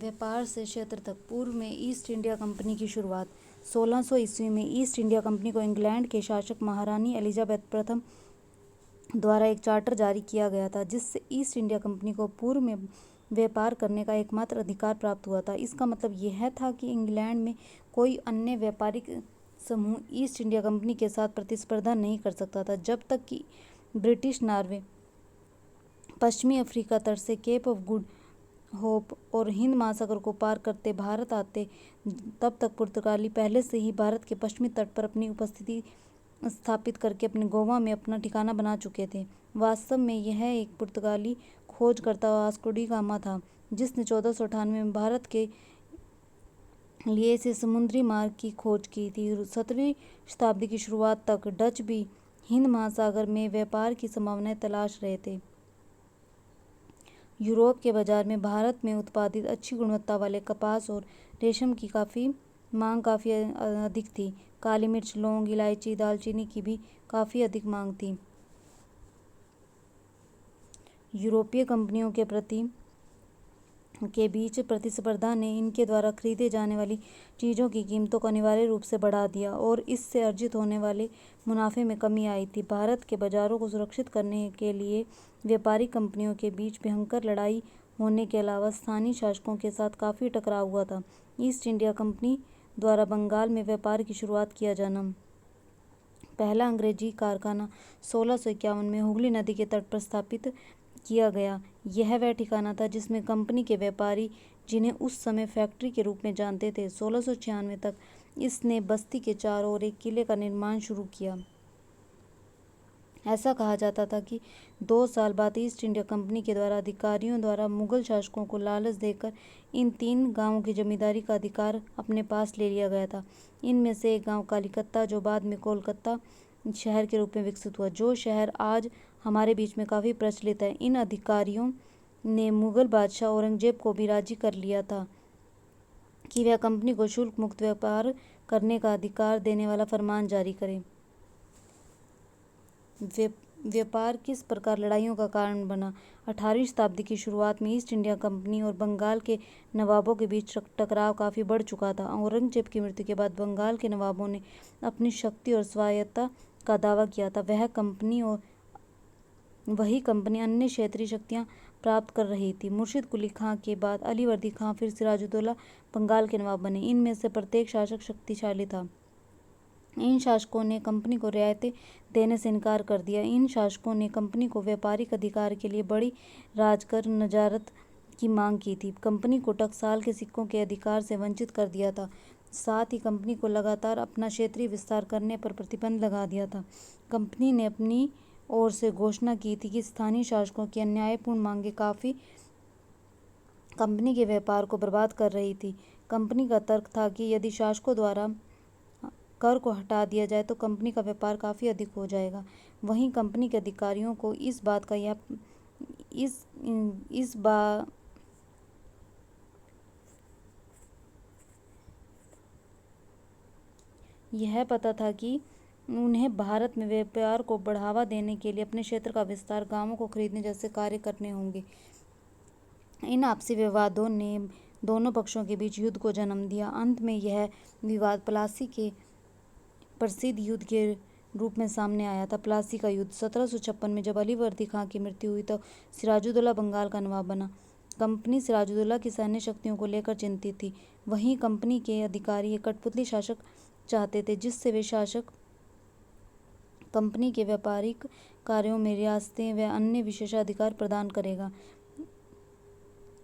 व्यापार से क्षेत्र तक। पूर्व में ईस्ट इंडिया कंपनी की शुरुआत 1600 ईस्वी में ईस्ट इंडिया कंपनी को इंग्लैंड के शासक महारानी एलिजाबेथ प्रथम द्वारा एक चार्टर जारी किया गया था, जिससे ईस्ट इंडिया कंपनी को पूर्व में व्यापार करने का एकमात्र अधिकार प्राप्त हुआ था। इसका मतलब यह था कि इंग्लैंड में कोई अन्य व्यापारिक समूह ईस्ट इंडिया कंपनी के साथ प्रतिस्पर्धा नहीं कर सकता था, जब तक कि ब्रिटिश नॉर्वे, पश्चिमी अफ्रीका तट से केप ऑफ गुड होप और हिंद महासागर को पार करते भारत आते, तब तक पुर्तगाली पहले से ही भारत के पश्चिमी तट पर अपनी उपस्थिति स्थापित करके अपने गोवा में अपना ठिकाना बना चुके थे। वास्तव में यह एक पुर्तगाली खोजकर्ता वास्को डी गामा था, जिसने 1498 में भारत के लिए से समुद्री मार्ग की खोज की थी। 17वीं शताब्दी की शुरुआत तक डच भी हिंद महासागर में व्यापार की संभावनाएं तलाश रहे थे। यूरोप के बाजार में भारत में उत्पादित अच्छी गुणवत्ता वाले कपास और रेशम की मांग काफ़ी अधिक थी। काली मिर्च, लौंग, इलायची, दालचीनी की भी काफ़ी अधिक मांग थी। यूरोपीय कंपनियों के बीच प्रतिस्पर्धा ने इनके द्वारा खरीदे जाने वाली चीज़ों की कीमतों को अनिवार्य रूप से बढ़ा दिया और इससे अर्जित होने वाले मुनाफे में कमी आई थी। भारत के बाजारों को सुरक्षित करने के लिए व्यापारिक कंपनियों के बीच भयंकर लड़ाई होने के अलावा स्थानीय शासकों के साथ काफ़ी टकराव हुआ था। ईस्ट इंडिया कंपनी द्वारा बंगाल में व्यापार की शुरुआत किया जाना। पहला अंग्रेजी कारखाना 1651 में हुगली नदी के तट पर स्थापित किया गया। यह वह ठिकाना था जिसमें कंपनी के व्यापारी, जिन्हें उस समय फैक्ट्री के रूप में जानते थे, 1696 तक इसने बस्ती के चारों ओर एक किले का निर्माण शुरू किया। ऐसा कहा जाता था कि 2 साल बाद ईस्ट इंडिया कंपनी के द्वारा अधिकारियों द्वारा मुगल शासकों को लालच देकर इन 3 गांवों की जमींदारी का अधिकार अपने पास ले लिया गया था। इनमें से एक गांव कालीकत्ता, जो बाद में कोलकाता शहर के रूप में विकसित हुआ, जो शहर आज हमारे बीच में काफ़ी प्रचलित है। इन अधिकारियों ने मुगल बादशाह औरंगजेब को भी राजी कर लिया था कि वह कंपनी को शुल्क मुक्त व्यापार करने का अधिकार देने वाला फरमान जारी करे। व्यापार किस प्रकार लड़ाइयों का कारण बना। 18वीं शताब्दी की शुरुआत में ईस्ट इंडिया कंपनी और बंगाल के नवाबों के बीच टकराव काफ़ी बढ़ चुका था। औरंगजेब की मृत्यु के बाद बंगाल के नवाबों ने अपनी शक्ति और स्वायत्तता का दावा किया था। वही कंपनी अन्य क्षेत्रीय शक्तियाँ प्राप्त कर रही थी। मुर्शिद कुली खां के बाद अलीवर्दी खां फिर सिराजुद्दौला बंगाल के नवाब बने। इनमें से प्रत्येक शासक शक्तिशाली था। इन शासकों ने कंपनी को रियायतें देने से इनकार कर दिया। इन शासकों ने कंपनी को व्यापारिक अधिकार के लिए बड़ी राजकर नजारत की मांग की थी। कंपनी को टकसाल के सिक्कों के अधिकार से वंचित कर दिया था। साथ ही कंपनी को लगातार अपना क्षेत्रीय विस्तार करने पर प्रतिबंध लगा दिया था। कंपनी ने अपनी ओर से घोषणा की थी कि स्थानीय शासकों की अन्यायपूर्ण मांगें काफ़ी कंपनी के व्यापार को बर्बाद कर रही थी। कंपनी का तर्क था कि यदि शासकों द्वारा कर को हटा दिया जाए तो कंपनी का व्यापार काफ़ी अधिक हो जाएगा। वहीं कंपनी के अधिकारियों को इस यह पता था कि उन्हें भारत में व्यापार को बढ़ावा देने के लिए अपने क्षेत्र का विस्तार, गांवों को खरीदने जैसे कार्य करने होंगे। इन आपसी विवादों ने दोनों पक्षों के बीच युद्ध को जन्म दिया। अंत में यह विवाद प्लासी के प्रसिद्ध युद्ध के रूप में सामने आया था। प्लासी का युद्ध 1756 में जब अलीवर्दी खां की मृत्यु हुई तो सिराजुद्दौला बंगाल का नवाब बना। कंपनी सिराजुद्दौला की सैन्य शक्तियों को लेकर चिंतित थी। वहीं कंपनी के अधिकारी एक कठपुतली शासक चाहते थे, जिससे वे शासक कंपनी के व्यापारिक कार्यों में रियासतें व अन्य विशेषाधिकार प्रदान करेगा।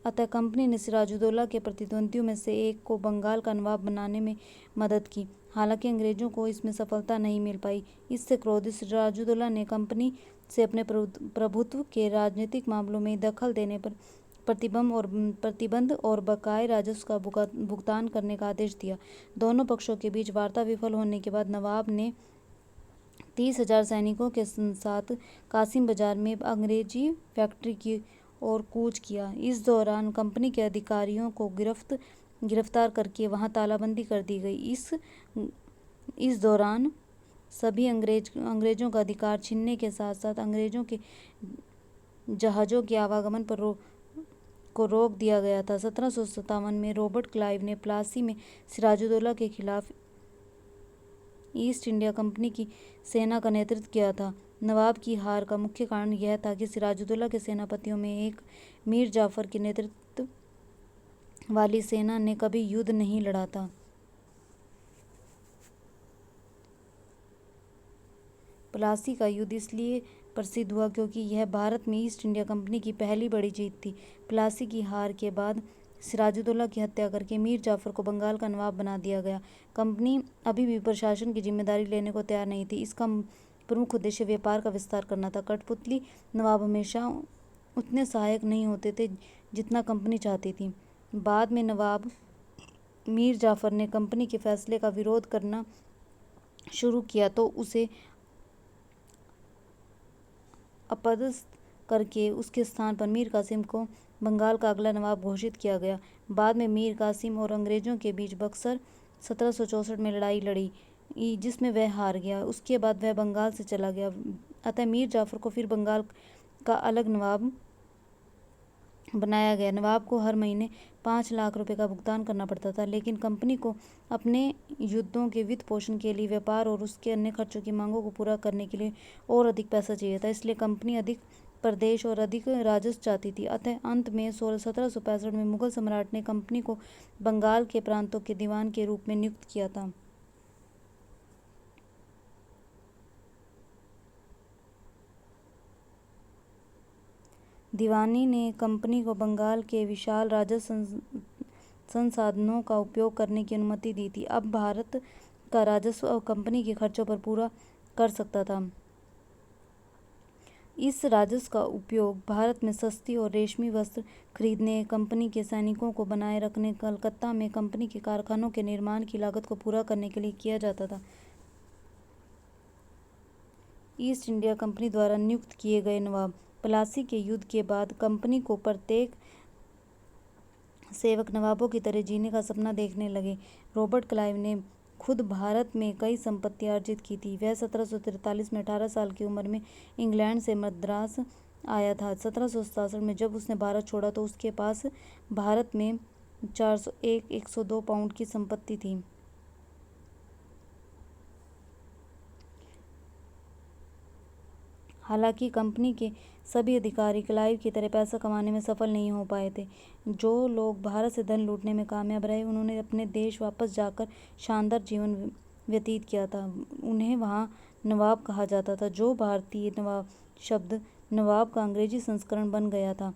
अतः कंपनी ने सिराजुद्दौला के प्रतिद्वंदियों में से एक को बंगाल का नवाब बनाने में मदद की। हालांकि अंग्रेजों को इसमें सफलता नहीं मिल पाई। इससे क्रोधित सिराजुद्दौला ने कंपनी से अपने प्रभुत्व के राजनीतिक मामलों में दखल देने पर प्रतिबंध और बकाये राजस्व का भुगतान करने का आदेश दिया। दोनों पक्षों के बीच वार्ता विफल होने के बाद नवाब ने 30,000 सैनिकों के साथ कासिम बाजार में अंग्रेजी फैक्ट्री की ओर कूच किया। इस दौरान कंपनी के अधिकारियों को गिरफ्तार करके वहां तालाबंदी कर दी गई। इस दौरान सभी अंग्रेजों का अधिकार छीनने के साथ साथ अंग्रेजों के जहाज़ों के आवागमन पर को रोक दिया गया था। 1757 में रॉबर्ट क्लाइव ने प्लासी में सिराजुद्दौला के खिलाफ ईस्ट इंडिया कंपनी की सेना का नेतृत्व किया था। नवाब की हार का मुख्य कारण यह था कि सिराजुद्दौला के सेनापतियों में एक मीर जाफर के नेतृत्व वाली सेना ने कभी युद्ध नहीं लड़ा था। प्लासी का युद्ध इसलिए प्रसिद्ध हुआ क्योंकि यह भारत में ईस्ट इंडिया कंपनी की पहली बड़ी जीत थी। प्लासी की हार के बाद सिराजुद्दौला की हत्या करके मीर जाफर को बंगाल का नवाब बना दिया गया। कंपनी अभी भी प्रशासन की जिम्मेदारी लेने को तैयार नहीं थी। इसका प्रमुख उद्देश्य व्यापार का विस्तार करना था। कठपुतली नवाब हमेशा उतने सहायक नहीं होते थे जितना कंपनी चाहती थी। बाद में नवाब मीर जाफर ने कंपनी के फैसले का विरोध करना शुरू किया तो उसे अपदस्थ करके उसके स्थान पर मीर कासिम को बंगाल का अगला नवाब घोषित किया गया। बाद में मीर कासिम और अंग्रेजों के बीच बक्सर 1764 में लड़ाई लड़ी जिसमें वह हार गया। उसके बाद वह बंगाल से चला गया। अतः मीर जाफर को फिर बंगाल का अलग नवाब बनाया गया। नवाब को हर महीने 5 लाख रुपए का भुगतान करना पड़ता था, लेकिन कंपनी को अपने युद्धों के वित्त पोषण के लिए, व्यापार और उसके अन्य खर्चों की मांगों को पूरा करने के लिए और अधिक पैसा चाहिए था। इसलिए कंपनी अधिक प्रदेश और अधिक राजस्व चाहती थी। अतः अंत में 1765 में मुगल सम्राट ने कंपनी को बंगाल के प्रांतों के दीवान के रूप में नियुक्त किया था। दीवानी ने कंपनी को बंगाल के विशाल राजस्व संसाधनों का उपयोग करने की अनुमति दी थी। अब भारत का राजस्व कंपनी के खर्चों पर पूरा कर सकता था। इस राजस्व का उपयोग भारत में सस्ती और रेशमी वस्त्र खरीदने, कंपनी के सैनिकों को बनाए रखने, कलकत्ता में कंपनी के कारखानों के निर्माण की लागत को पूरा करने के लिए किया जाता था। ईस्ट इंडिया कंपनी द्वारा नियुक्त किए गए नवाब प्लासी के युद्ध के बाद कंपनी को प्रत्येक सेवक नवाबों की तरह जीने का सपना देखने लगे। रॉबर्ट क्लाइव ने खुद भारत में कई संपत्तियां अर्जित की थी। वह 1743 में 18 साल की उम्र में इंग्लैंड से मद्रास आया था। 1767 में जब उसने भारत छोड़ा तो उसके पास भारत में 102 पाउंड की संपत्ति थी। हालांकि कंपनी के सभी अधिकारी क्लाइव की तरह पैसा कमाने में सफल नहीं हो पाए थे। जो लोग भारत से धन लूटने में कामयाब रहे, उन्होंने अपने देश वापस जाकर शानदार जीवन व्यतीत किया था। उन्हें वहाँ नवाब कहा जाता था। जो भारतीय नवाब शब्द नवाब का अंग्रेजी संस्करण बन गया था।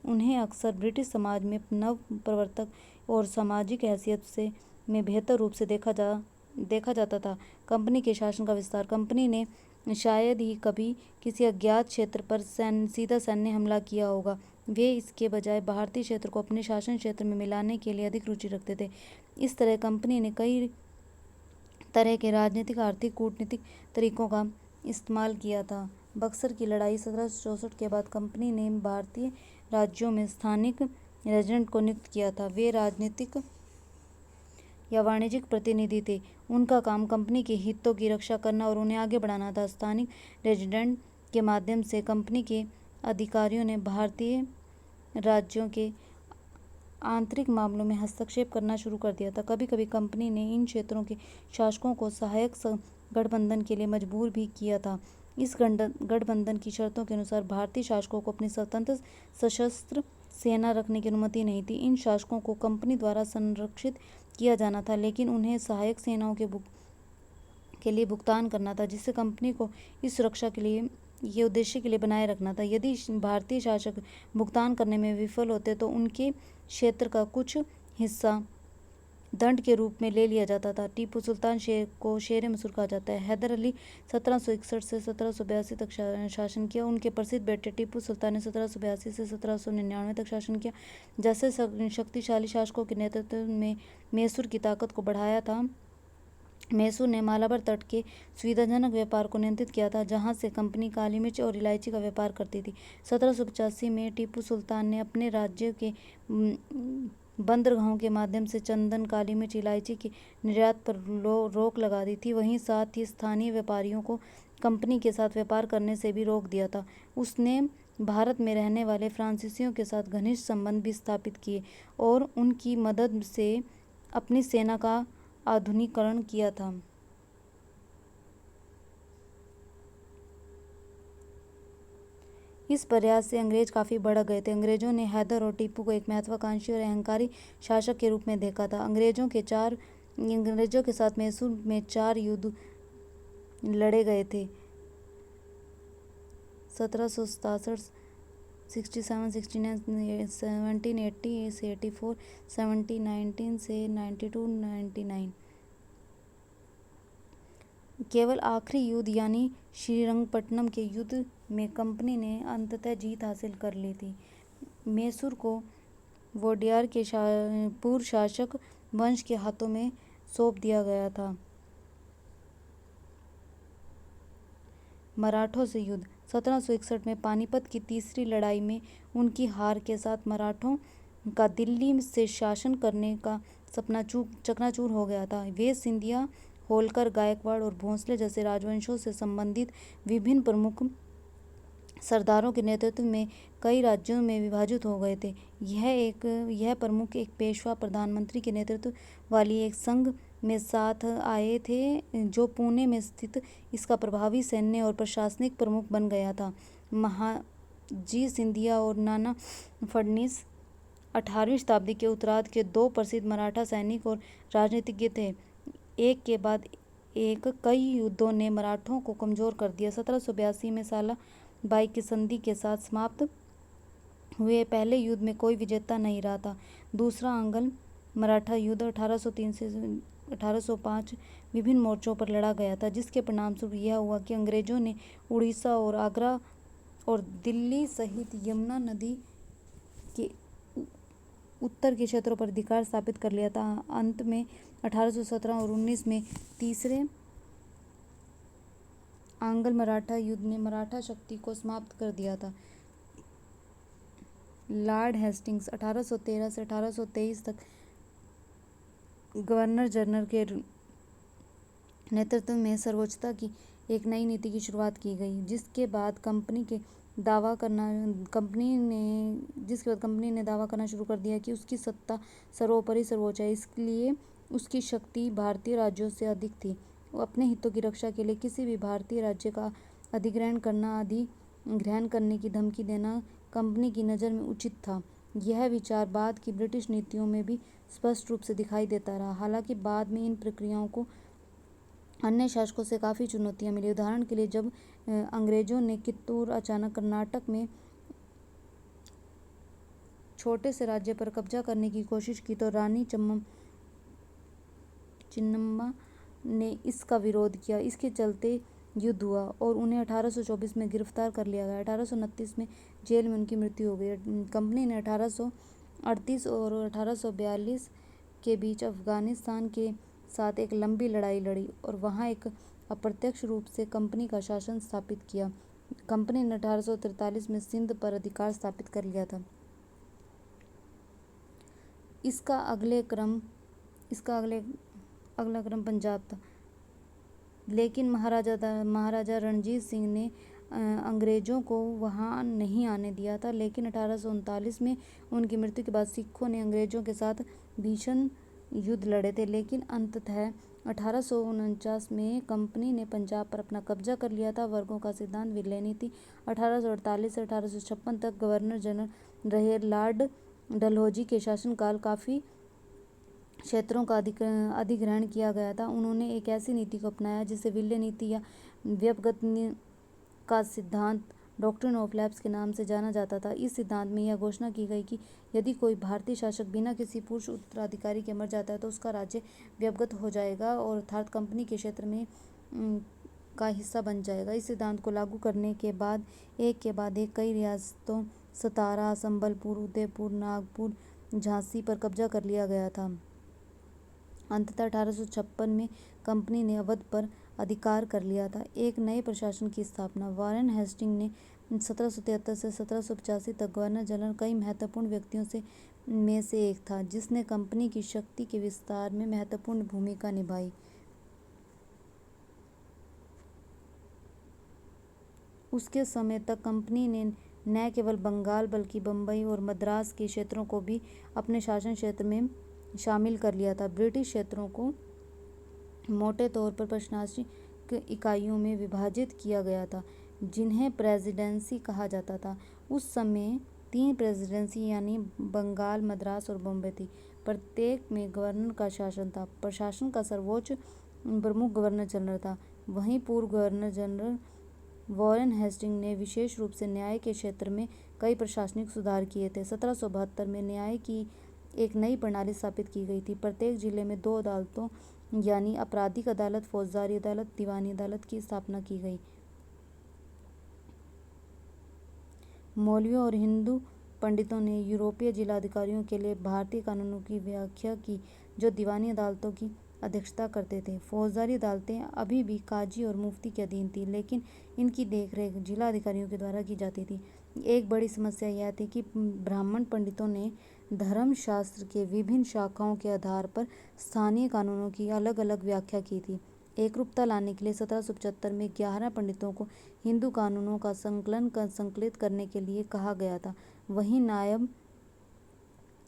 उन्हें अक्सर ब्रिटिश समाज में नव प्रवर्तक और सामाजिक हैसियत से में बेहतर रूप से देखा जाता था। कंपनी के शासन का विस्तार। कंपनी ने शायद ही कभी किसी अज्ञात क्षेत्र पर सीधा सैन्य हमला किया होगा। वे इसके बजाय भारतीय क्षेत्र को अपने शासन क्षेत्र में मिलाने के लिए अधिक रुचि रखते थे। इस तरह कंपनी ने कई तरह के राजनीतिक, आर्थिक, कूटनीतिक तरीकों का इस्तेमाल किया था। बक्सर की लड़ाई 1764 के बाद कंपनी ने भारतीय राज्यों में स्थानिक रेजिडेंट को नियुक्त किया था। वे राजनीतिक या वाणिज्यिक प्रतिनिधि थे। उनका काम कंपनी के हितों की रक्षा करना और उन्हें आगे बढ़ाना था। स्थानिक रेजिडेंट के माध्यम से कंपनी के अधिकारियों ने भारतीय राज्यों के आंतरिक मामलों में हस्तक्षेप करना शुरू कर दिया था। कभी कभी कंपनी ने इन क्षेत्रों के शासकों को सहायक गठबंधन के लिए मजबूर भी किया था। इस गठबंधन की शर्तों के अनुसार भारतीय शासकों को अपनी स्वतंत्र सशस्त्र सेना रखने की अनुमति नहीं थी। इन शासकों को कंपनी द्वारा संरक्षित किया जाना था, लेकिन उन्हें सहायक सेनाओं के लिए भुगतान करना था, जिससे कंपनी को इस सुरक्षा के लिए ये उद्देश्य के लिए बनाए रखना था। यदि भारतीय शासक भुगतान करने में विफल होते तो उनके क्षेत्र का कुछ हिस्सा दंड के रूप में ले लिया जाता था। टीपू सुल्तान को शेर मसूर कहा जाता है। हैदर अली 1761 से 1782 तक शासन किया। उनके प्रसिद्ध बेटे टीपू सुल्तान ने 1782 से 1799 तक शासन किया। जैसे शक्तिशाली शासकों के नेतृत्व में मैसूर की ताकत को बढ़ाया था। मैसूर ने मालाबार तट के सुविधाजनक व्यापार को नियंत्रित किया था, जहां से कंपनी काली मिर्च और इलायची का व्यापार करती थी। 1785 में टीपू सुल्तान ने अपने राज्य के बंदरगाहों के माध्यम से चंदन, काली मिर्च, इलायची के निर्यात पर रोक लगा दी थी। वहीं साथ ही स्थानीय व्यापारियों को कंपनी के साथ व्यापार करने से भी रोक दिया था। उसने भारत में रहने वाले फ्रांसीसियों के साथ घनिष्ठ संबंध भी स्थापित किए और उनकी मदद से अपनी सेना का आधुनिकीकरण किया था। इस प्रयास से अंग्रेज काफ़ी बढ़ गए थे। अंग्रेजों ने हैदर और टीपू को एक महत्वाकांक्षी और अहंकारी शासक के रूप में देखा था। अंग्रेजों के साथ मैसूर में 4 युद्ध लड़े गए थे। 1767, 67, 69, 1780 से 84, 1719 से 92, 99। केवल आखिरी युद्ध यानी श्रीरंगपट्टनम के युद्ध में कंपनी ने अंततः जीत हासिल कर ली थी। मैसूर को वोडेयार के पूर्व शासक वंश के हाथों में सौंप दिया गया था। मराठों से युद्ध 1761 में पानीपत की तीसरी लड़ाई में उनकी हार के साथ मराठों का दिल्ली से शासन करने का सपना चकनाचूर हो गया था। वे सिंधिया, होलकर, गायकवाड़ और भोंसले जैसे राजवंशों से संबंधित विभिन्न प्रमुख सरदारों के नेतृत्व में कई राज्यों में विभाजित हो गए थे। यह प्रमुख एक पेशवा प्रधानमंत्री के नेतृत्व वाली एक संघ में साथ आए थे जो पुणे में स्थित इसका प्रभावी सैन्य और प्रशासनिक प्रमुख बन गया था। महाजी सिंधिया और नाना फडणवीस 18वीं शताब्दी के उत्तरार्ध के 2 प्रसिद्ध मराठा सैनिक और राजनीतिज्ञ थे। एक के बाद एक कई युद्धों ने मराठों को कमजोर कर दिया। 1782 में साला बाई की संधि के साथ समाप्त हुए पहले युद्ध में कोई विजेता नहीं रहा था। दूसरा आंग्ल मराठा युद्ध 1803 से 1805 विभिन्न मोर्चों पर लड़ा गया था, जिसके परिणामस्वरूप यह हुआ कि अंग्रेजों ने उड़ीसा और आगरा और दिल्ली सहित यमुना नदी के उत्तर के क्षेत्रों पर अधिकार स्थापित कर लिया था। अंत में 1817 और 19 में तीसरे आंग्ल मराठा युद्ध ने मराठा शक्ति को समाप्त कर दिया था। लॉर्ड हेस्टिंग्स 1813 से 1823 तक गवर्नर जनरल के नेतृत्व में सर्वोच्चता की एक नई नीति की शुरुआत की गई, जिसके बाद कंपनी ने दावा करना शुरू कर दिया कि उसकी सत्ता सर्वोपरि सर्वोच्च है, इसलिए उसकी शक्ति भारतीय राज्यों से अधिक थी। वो अपने हितों की रक्षा के लिए किसी भी भारतीय राज्य का अधिग्रहण करने की धमकी देना कंपनी की नज़र में उचित था। यह विचार बाद की ब्रिटिश नीतियों में भी स्पष्ट रूप से दिखाई देता रहा। हालांकि बाद में इन प्रक्रियाओं को अन्य शासकों से काफ़ी चुनौतियां मिली। उदाहरण के लिए, जब अंग्रेजों ने कित्तूर अचानक कर्नाटक में छोटे से राज्य पर कब्जा करने की कोशिश की तो रानी चिन्नम्मा ने इसका विरोध किया। इसके चलते युद्ध हुआ और उन्हें 1824 में गिरफ्तार कर लिया गया। 1829 में जेल में उनकी मृत्यु हो गई। कंपनी ने 1838 और 1842 के बीच अफगानिस्तान के साथ एक लंबी लड़ाई लड़ी और वहां एक अप्रत्यक्ष रूप से कंपनी का शासन स्थापित किया। कंपनी ने 1843 में सिंध पर अधिकार स्थापित कर लिया था। इसका अगला क्रम पंजाब था, लेकिन महाराजा रणजीत सिंह ने अंग्रेजों को वहां नहीं आने दिया था। लेकिन 1839 में उनकी मृत्यु के बाद सिखों ने अंग्रेजों के साथ भीषण युद्ध लड़े थे, लेकिन अंततः 1849 में कंपनी ने पंजाब पर अपना कब्जा कर लिया था। वर्गों का सिद्धांत, विलय नीति 1848 से 1856 तक गवर्नर जनरल रहे लॉर्ड डलहौजी के शासनकाल काफ़ी क्षेत्रों का अधिग्रहण किया गया था। उन्होंने एक ऐसी नीति को अपनाया जिसे विलय नीति या व्यपगत का सिद्धांत, डॉक्ट्रिन ऑफ लैप्स के नाम से जाना जाता था। इस सिद्धांत में यह घोषणा की गई कि यदि कोई भारतीय शासक बिना किसी पुरुष उत्तराधिकारी के मर जाता है तो उसका राज्य व्यपगत हो जाएगा और अर्थात कंपनी के क्षेत्र में का हिस्सा बन जाएगा। इस सिद्धांत को लागू करने के बाद एक कई रियासतों सतारा, संबलपुर, उदयपुर, नागपुर, झांसी पर कब्जा कर लिया गया था। अंततः 1856 में कंपनी ने अवध पर अधिकार कर लिया था। एक नए प्रशासन की स्थापना, वारेन हेस्टिंग ने 1773 से 1785 तक गवर्नर जनरल कई महत्वपूर्ण व्यक्तियों में से एक था, जिसने कंपनी की शक्ति के विस्तार में महत्वपूर्ण भूमिका निभाई। उसके समय तक कंपनी ने न केवल बंगाल बल्कि बम्बई और मद्रास के क्षेत्रों को भी अपने शासन क्षेत्र में शामिल कर लिया था। ब्रिटिश क्षेत्रों को मोटे तौर पर प्रशासनिक इकाइयों में विभाजित किया गया था, जिन्हें प्रेसिडेंसी कहा जाता था। उस समय 3 प्रेसिडेंसी यानी बंगाल, मद्रास और बॉम्बे थी। प्रत्येक में गवर्नर का शासन था। प्रशासन का सर्वोच्च प्रमुख गवर्नर जनरल था। वहीं पूर्व गवर्नर जनरल वॉरेन हेस्टिंग ने विशेष रूप से न्याय के क्षेत्र में कई प्रशासनिक सुधार किए थे। 1772 में न्याय की एक नई प्रणाली स्थापित की गई थी। प्रत्येक जिले में 2 अदालतों यानी आपराधिक अदालत, फौजदारी अदालत, दीवानी अदालत की स्थापना की गई। मौलवियों और हिंदू पंडितों ने यूरोपीय जिलाधिकारियों के लिए भारतीय कानूनों की व्याख्या की, जो दीवानी अदालतों की अध्यक्षता करते थे। फौजदारी अदालतें अभी भी काजी और मुफ्ती के अधीन थी, लेकिन इनकी देखरेख जिलाधिकारियों के द्वारा की जाती थी। एक बड़ी समस्या यह थी कि ब्राह्मण पंडितों ने धर्मशास्त्र के विभिन्न शाखाओं के आधार पर स्थानीय कानूनों की अलग अलग व्याख्या की थी। एकरूपता लाने के लिए 1775 में 11 पंडितों को हिंदू कानूनों का संकलित करने के लिए कहा गया था। वहीं नायब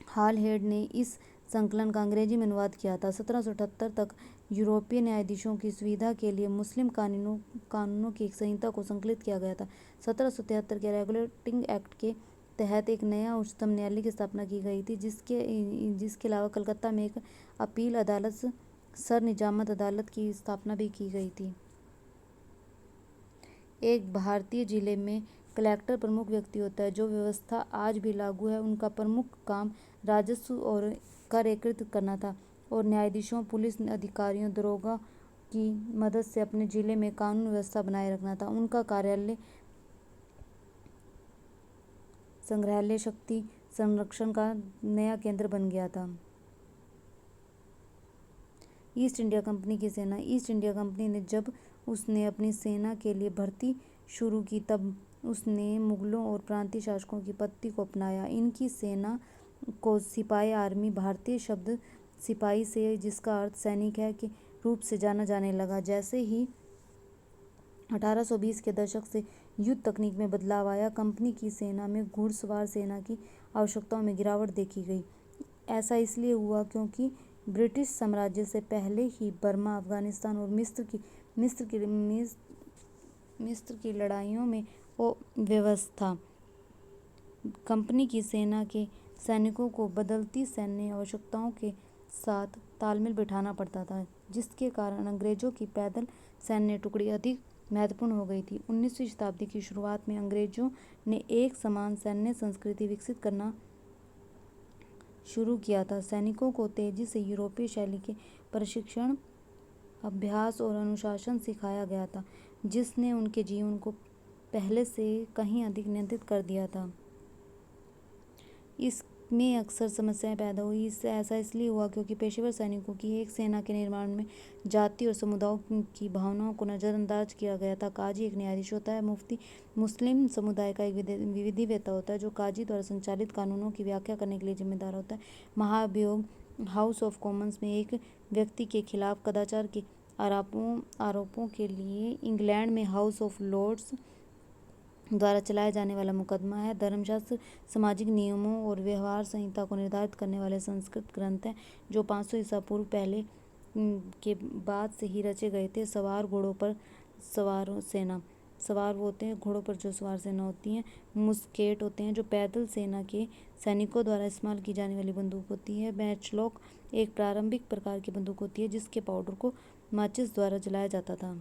हालहेड ने इस संकलन का अंग्रेजी में अनुवाद किया था। 1778 तक यूरोपीय न्यायाधीशों की सुविधा के लिए मुस्लिम कानूनों की एक संहिता को संकलित किया गया था। 1773 के रेगुलेटिंग एक्ट के तहत एक नया उच्चतम न्यायालय की स्थापना की गई थी, जिसके अलावा कलकत्ता में एक अपील अदालत, सर निजामत अदालत की स्थापना भी की गई थी। एक भारतीय जिले में कलेक्टर प्रमुख व्यक्ति होता है। जो व्यवस्था आज भी लागू है, उनका प्रमुख काम राजस्व और कर एकत्रित करना था और न्यायाधीशों, पुलिस अधिकारियों, दरोगा की मदद से अपने जिले में कानून व्यवस्था बनाए रखना था। उनका कार्यालय संग्रहालय शक्ति संरक्षण का नया केंद्र बन गया था। ईस्ट इंडिया कंपनी की सेना। ईस्ट इंडिया कंपनी ने जब उसने अपनी सेना के लिए भर्ती शुरू की, तब उसने मुगलों और प्रांतीय शासकों की पद्धति को अपनाया। इनकी सेना को सिपाही आर्मी, भारतीय शब्द सिपाही से, जिसका अर्थ सैनिक है, के रूप से जाना जाने लगा। जैसे ही 1820 के दशक से युद्ध तकनीक में बदलाव आया, कंपनी की सेना में घुड़सवार सेना की आवश्यकताओं में गिरावट देखी गई। ऐसा इसलिए हुआ क्योंकि ब्रिटिश साम्राज्य से पहले ही बर्मा, अफगानिस्तान और मिस्र की लड़ाइयों में व्यवस्था। कंपनी की सेना के सैनिकों को बदलती सैन्य आवश्यकताओं के साथ तालमेल बिठाना पड़ता था, जिसके कारण अंग्रेजों की पैदल सैन्य टुकड़ी अधिक महत्वपूर्ण हो गई थी। 19वीं शताब्दी की शुरुआत में अंग्रेजों ने एक समान सैन्य संस्कृति विकसित करना शुरू किया था। सैनिकों को तेजी से यूरोपीय शैली के प्रशिक्षण, अभ्यास और अनुशासन सिखाया गया था, जिसने उनके जीवन को पहले से कहीं अधिक नियंत्रित कर दिया था। इसमें अक्सर समस्याएं पैदा हुई। ऐसा इसलिए हुआ क्योंकि पेशेवर सैनिकों की एक सेना के निर्माण में जाति और समुदायों की भावनाओं को नज़रअंदाज किया गया था। काजी एक न्यायाधीश होता है। मुफ्ती मुस्लिम समुदाय का एक विधिवेत्ता होता है, जो काजी द्वारा संचालित कानूनों की व्याख्या करने के लिए जिम्मेदार होता है। महाभियोग हाउस ऑफ कॉमन्स में एक व्यक्ति के खिलाफ कदाचार के आरोपों के लिए इंग्लैंड में हाउस ऑफ लॉर्ड्स द्वारा चलाया जाने वाला मुकदमा है। धर्मशास्त्र सामाजिक नियमों और व्यवहार संहिता को निर्धारित करने वाले संस्कृत ग्रंथ हैं, जो 500 ईसा पूर्व पहले के बाद से ही रचे गए थे। सवार घोड़ों पर सवार सेना। सवार वो होते हैं घोड़ों पर जो सवार सेना होती है। मुस्केट होते हैं जो पैदल सेना के सैनिकों द्वारा इस्तेमाल की जाने वाली बंदूक होती है। मैचलॉक एक प्रारंभिक प्रकार की बंदूक होती है, जिसके पाउडर को माचिस द्वारा जलाया जाता था।